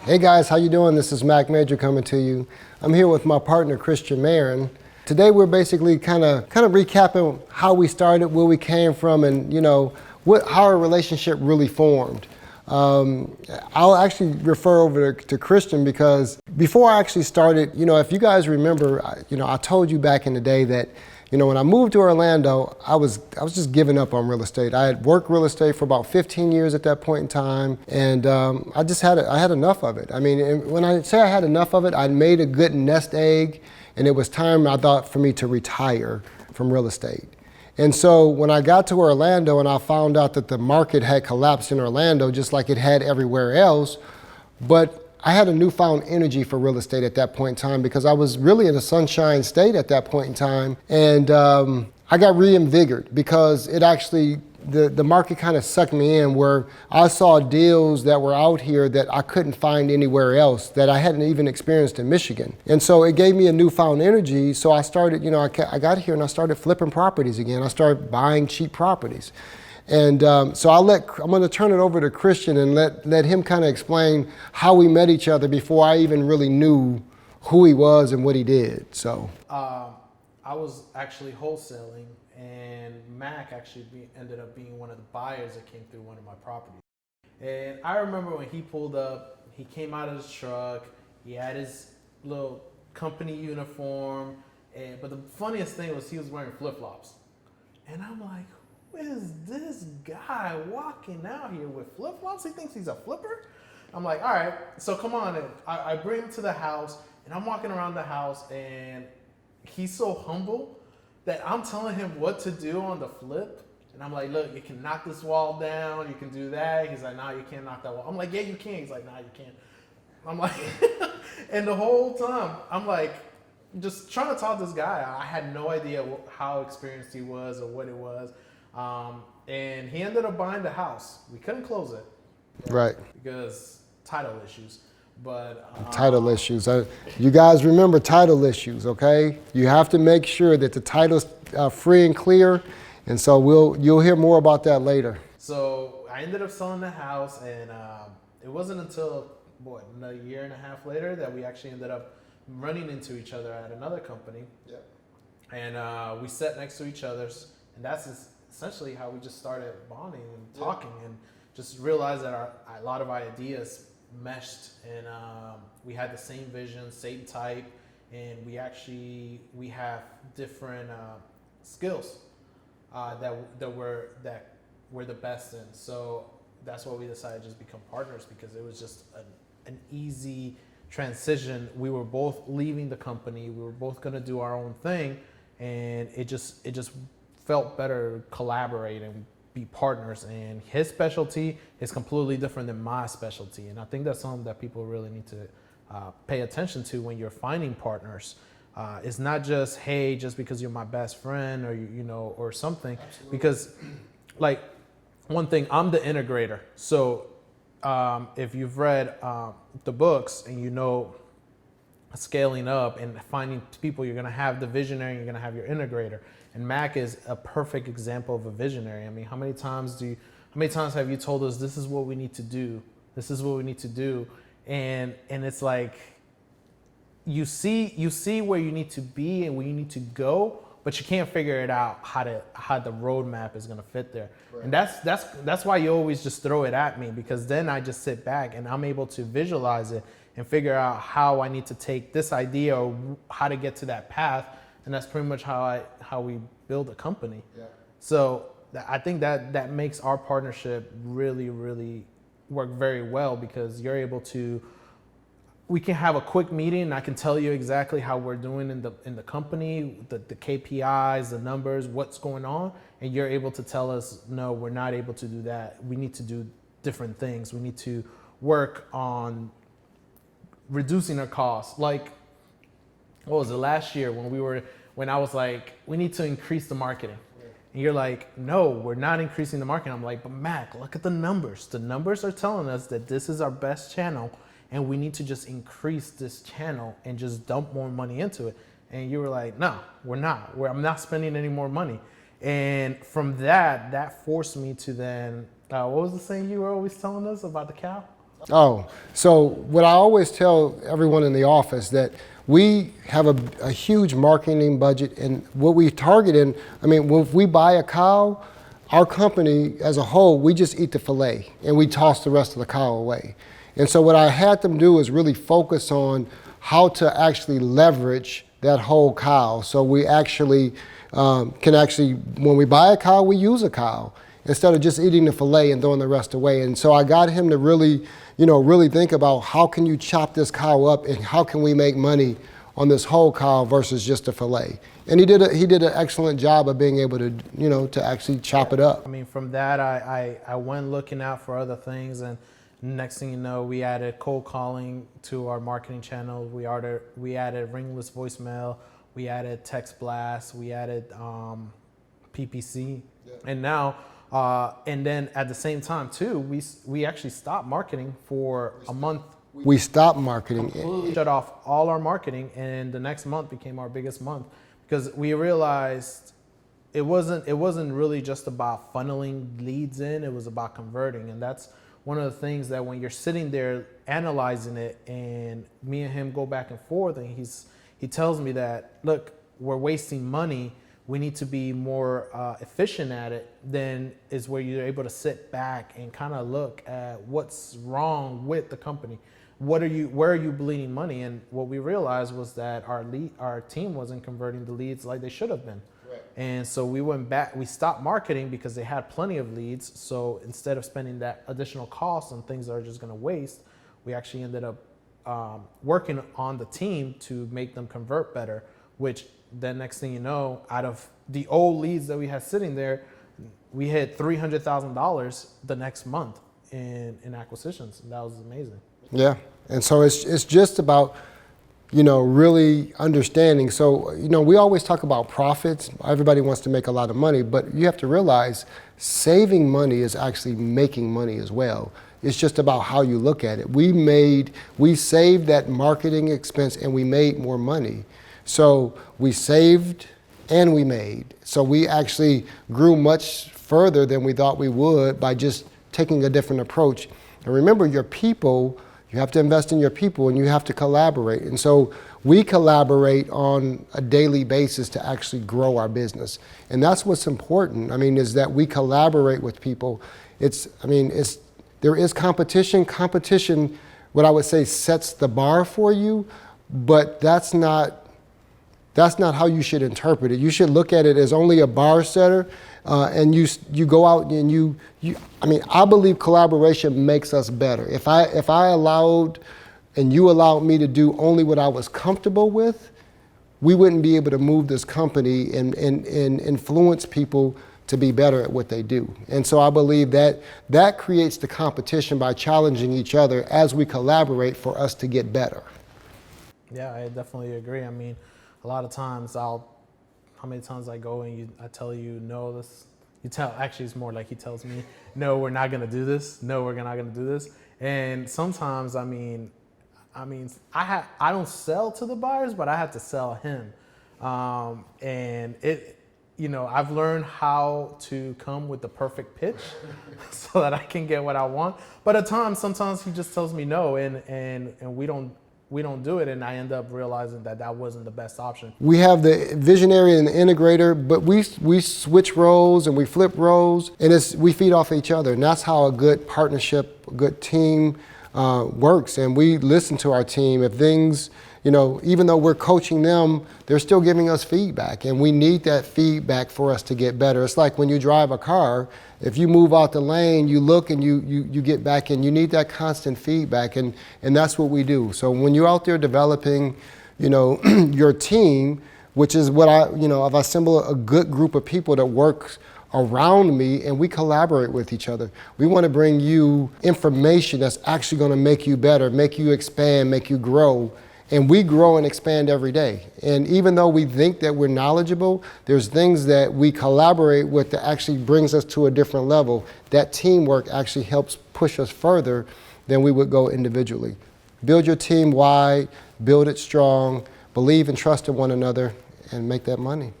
Hey guys, how you doing? This is Mack Major coming to you. I'm here with my partner Christian Marin. Today we're basically kind of recapping how we started, where we came from, and how our relationship really formed. I'll actually refer over to Christian because before I actually started, if you guys remember, I told you back in the day that when I moved to Orlando, I was just giving up on real estate. I had worked real estate for about 15 years at that point in time, and I had enough of it. I mean, when I say I had enough of it, I'd made a good nest egg, and it was time, I thought, for me to retire from real estate. And so when I got to Orlando and I found out that the market had collapsed in Orlando just like it had everywhere else, but I had a newfound energy for real estate at that point in time because I was really in a sunshine state at that point in time. And I got reinvigorated because it actually, the market kind of sucked me in where I saw deals that were out here that I couldn't find anywhere else that I hadn't even experienced in Michigan. And so it gave me a newfound energy. So I started, I got here and I started flipping properties again. I started buying cheap properties. And so I'm going to turn it over to Christian and let him kind of explain how we met each other before I even really knew who he was and what he did. So I was actually wholesaling, and Mack actually ended up being one of the buyers that came through one of my properties. And I remember when he pulled up, he came out of his truck, he had his little company uniform, but the funniest thing was he was wearing flip-flops. And I'm like, who is this guy walking out here with flip-flops? He thinks he's a flipper? I'm like, all right, so come on in. I bring him to the house, and I'm walking around the house, and he's so humble that I'm telling him what to do on the flip. And I'm like, look, you can knock this wall down, you can do that. He's like, no, you can't knock that wall. I'm like, yeah, you can. He's like, no, you can't. I'm like, and the whole time, I'm like, just trying to talk to this guy. I had no idea how experienced he was or what it was. And he ended up buying the house. We couldn't close it. Right. Because title issues. But title issues. You guys remember title issues, okay? You have to make sure that the title's free and clear. And so you'll hear more about that later. So I ended up selling the house, and it wasn't until a year and a half later that we actually ended up running into each other at another company. Yeah. And we sat next to each other's, and that's essentially how we just started bonding and talking, and just realized that a lot of our ideas meshed, and we had the same vision, same type, and we have different skills that we're the best in. So that's why we decided to just become partners, because it was just an easy transition. We were both leaving the company. We were both going to do our own thing, and it just felt better to collaborate and be partners. And his specialty is completely different than my specialty, and I think that's something that people really need to pay attention to when you're finding partners. It's not just, hey, just because you're my best friend or or something. Absolutely. Because like one thing, I'm the integrator. So if you've read the books and scaling up and finding people, you're going to have the visionary, you're going to have your integrator. And Mack is a perfect example of a visionary. I mean, how many times have you told us this is what we need to do? This is what we need to do. And it's like you see where you need to be and where you need to go, but you can't figure it out how the roadmap is gonna fit there. Right. And that's why you always just throw it at me, because then I just sit back and I'm able to visualize it and figure out how I need to take this idea or how to get to that path. And that's pretty much how we build a company. Yeah. So I think that makes our partnership really, really work very well, because you're able to, we can have a quick meeting and I can tell you exactly how we're doing in the company, the KPIs, the numbers, what's going on. And you're able to tell us, no, we're not able to do that. We need to do different things. We need to work on reducing our costs. Like, what was it, last year when I was like, we need to increase the marketing. And you're like, no, we're not increasing the marketing. I'm like, but Mack, look at the numbers. The numbers are telling us that this is our best channel, and we need to just increase this channel and just dump more money into it. And you were like, no, we're not. I'm not spending any more money. And from that forced me to then, what was the saying you were always telling us about the cow? Oh, so what I always tell everyone in the office that we have a huge marketing budget, and what we target in, I mean, when we buy a cow, our company as a whole, we just eat the fillet and we toss the rest of the cow away. And so what I had them do is really focus on how to actually leverage that whole cow. So we actually can actually, when we buy a cow, we use a cow instead of just eating the fillet and throwing the rest away. And so I got him to really, really think about how can you chop this cow up and how can we make money on this whole cow versus just a fillet. And he did an excellent job of being able to, to actually chop it up. I mean, from that, I went looking out for other things, and next thing you know, we added cold calling to our marketing channel. We added ringless voicemail. We added text blast. We added PPC, and now. And then at the same time too, we actually stopped marketing for a month. We stopped marketing. Completely shut off all our marketing, and the next month became our biggest month because we realized it wasn't really just about funneling leads in. It was about converting, and that's one of the things that when you're sitting there analyzing it, and me and him go back and forth, and he tells me that, look, we're wasting money. We need to be more efficient at it. Then is where you're able to sit back and kind of look at what's wrong with the company. Where are you bleeding money? And what we realized was that our team wasn't converting the leads like they should have been. Right. And so we went back, we stopped marketing because they had plenty of leads. So instead of spending that additional cost on things that are just gonna waste, we actually ended up working on the team to make them convert better, which then next thing you know, out of the old leads that we had sitting there, we hit $300,000 the next month in acquisitions. And that was amazing. Yeah. And so it's just about, really understanding. So, we always talk about profits. Everybody wants to make a lot of money, but you have to realize saving money is actually making money as well. It's just about how you look at it. We saved that marketing expense and we made more money. So we saved and we made. So we actually grew much further than we thought we would by just taking a different approach. And remember, your people, you have to invest in your people and you have to collaborate. And so we collaborate on a daily basis to actually grow our business. And that's what's important. Is that we collaborate with people. There is competition. Competition, what I would say, sets the bar for you, but that's not how you should interpret it. You should look at it as only a bar setter, and you go out and I believe collaboration makes us better. If I allowed and you allowed me to do only what I was comfortable with, we wouldn't be able to move this company and influence people to be better at what they do. And so I believe that creates the competition by challenging each other as we collaborate for us to get better. Yeah, I definitely agree. A lot of times how many times I go and I tell you, no, actually it's more like he tells me, no, we're not gonna do this. No, we're not gonna do this. And sometimes, I don't sell to the buyers, but I have to sell him. And I've learned how to come with the perfect pitch so that I can get what I want. But at times, sometimes he just tells me no, and we don't do it, and I end up realizing that wasn't the best option. We have the visionary and the integrator, but we switch roles and we flip roles, and we feed off each other, and that's how a good partnership, a good team works. And we listen to our team. If things, even though we're coaching them, they're still giving us feedback, and we need that feedback for us to get better. It's like when you drive a car, if you move out the lane, you look and you get back in. You need that constant feedback, and that's what we do. So when you're out there developing, your team, which is what I've assembled a good group of people that works around me, and we collaborate with each other. We want to bring you information that's actually going to make you better, make you expand, make you grow. And we grow and expand every day. And even though we think that we're knowledgeable, there's things that we collaborate with that actually brings us to a different level. That teamwork actually helps push us further than we would go individually. Build your team wide, build it strong, believe and trust in one another, and make that money.